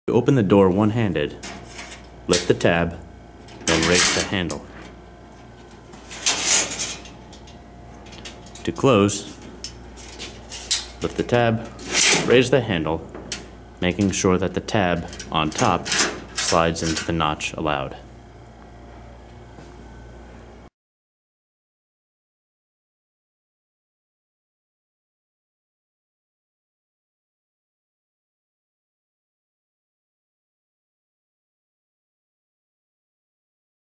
To open the door one-handed, lift the tab, then raise the handle. To close, lift the tab, raise the handle, making sure that the tab on top slides into the notch allowed.